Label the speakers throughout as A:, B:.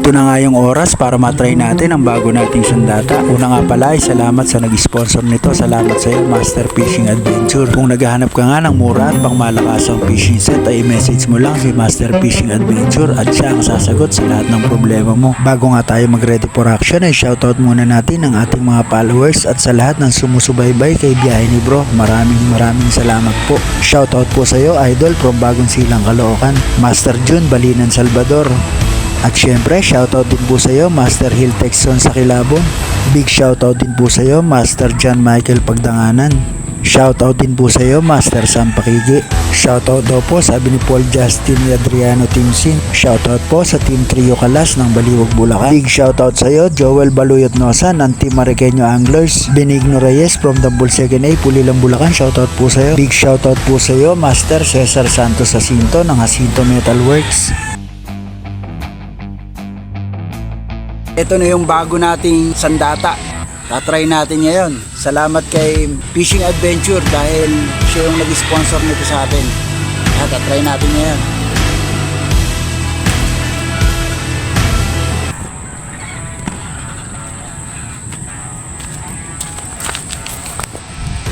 A: Ito na nga yung oras para matry natin ang bago nating sandata. Una nga pala ay salamat sa nag-sponsor nito. Salamat sa iyo, Master Fishing Adventure. Kung naghahanap ka nga ng mura at pangmalakasang fishing set ay message mo lang si Master Fishing Adventure at siya ang sasagot sa lahat ng problema mo. Bago nga tayo mag-ready for action ay shoutout muna natin ang ating mga followers at sa lahat ng sumusubaybay kay Biyahe ni Bro. Maraming salamat po. Shoutout po sa iyo, Idol from Bagong Silang, Caloocan, Master Jun Balinan, Salvador. At syempre, shoutout din po sa iyo, Master Hill Texon sa Kilabon. Big shoutout din po sa iyo, Master John Michael Pagdanganan. Shoutout din po sa iyo, Master Sam Pakigi. Shoutout daw po sabi ni Paul Justin Adriano Timsin. Shoutout po sa Team Trio Kalas ng Baliwag, Bulacan. Big shoutout sa iyo, Joel Baluyot Nosa ng Team Mariqueño Anglers. Benigno Reyes from Dambol 2nd A, Pulilang, Bulacan. Shoutout po sa iyo. Big shoutout po sa iyo, Master Cesar Santos Jacinto ng Jacinto Metal Works. Ito na yung bago nating sandata. Tatry natin ngayon. Salamat kay Fishing Adventure dahil siya yung nag-sponsor nito sa atin. Tatry natin ngayon.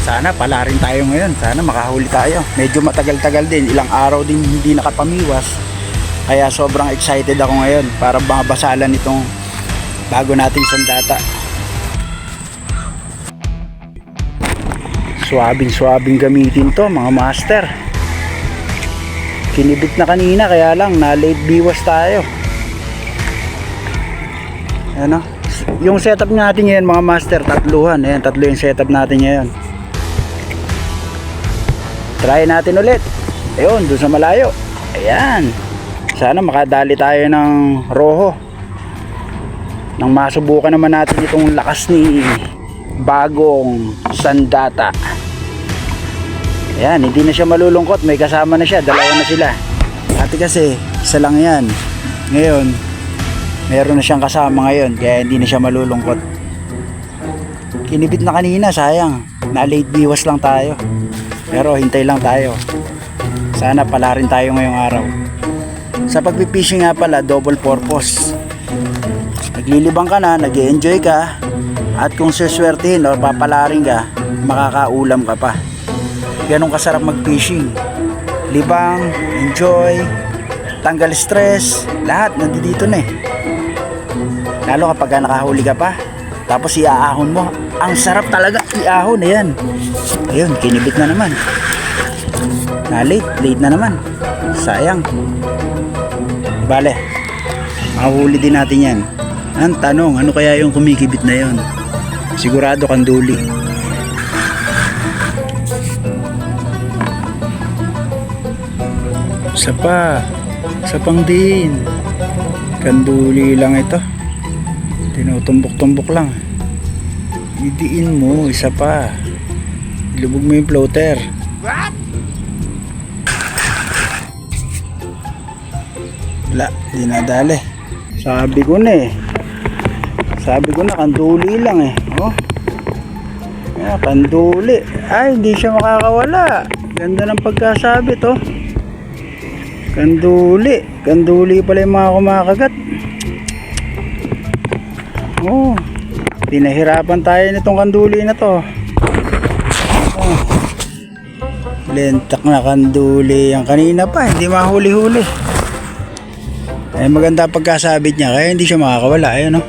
A: Sana pala rin tayo ngayon. Sana makahuli tayo. Medyo matagal-tagal din. Ilang araw din hindi nakapamiwas. Kaya sobrang excited ako ngayon para mabasalan itong bago nating sandata. Swabing gamitin to mga master. Kinibit na kanina kaya lang na late biwas tayo. Ano? Yung setup natin ngayon mga master, tatluhan. Ayan, tatlo yung setup natin ngayon. Try natin ulit. Ayun, doon sa malayo. Ayan. Sana makadali tayo ng roho. Nang masubukan naman natin itong lakas ni bagong sandata. Ayan, hindi na siya malulungkot. May kasama na siya. Dalawa na sila. Dati kasi, isa lang yan. Ngayon, meron na siyang kasama ngayon. Kaya hindi na siya malulungkot. Kinibit na kanina, sayang. Na late biwas lang tayo. Pero hintay lang tayo. Sana pala rin tayo ngayong araw. Sa pagpipishing nga pala, double purpose. Naglilibang ka na, nag-enjoy ka, at kung suswertihin o papalarin ka, makakaulam ka pa. Ganun kasarap mag-fishing. Libang, enjoy, tanggal stress, lahat nandito na eh. Lalo kapag nakahuli ka pa, tapos iaahon mo. Ang sarap talaga iahon, ayan. Ayun, kinibit na naman. Late na naman. Sayang. Bale, mahuli din natin yan. Ang tanong, ano kaya yung kumikibit na yon? Sigurado kanduli. Isa pang din. Kanduli lang ito. Tinutumbok-tumbok lang. Idiin mo, isa pa. Ilubog mo yung floater. Wala, di nadali. Sabi ko na kanduli lang eh. Oh. Yeah, kanduli. Ay, hindi siya makakawala. Ganda ng pagkasabit oh. Kanduli pala yung mga kumakagat. Oh. Pinahirapan tayo nitong kanduli na to. Oh. Lentak na kanduli. Ang kanina pa, hindi mahuli-huli. Eh, maganda pagkasabit niya kaya hindi siya makakawala. Ayun oh.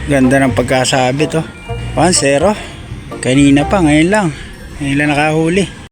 A: Ganda ng pagkasabit oh. 1-0. Kanina pa, ngayon lang nakahuli.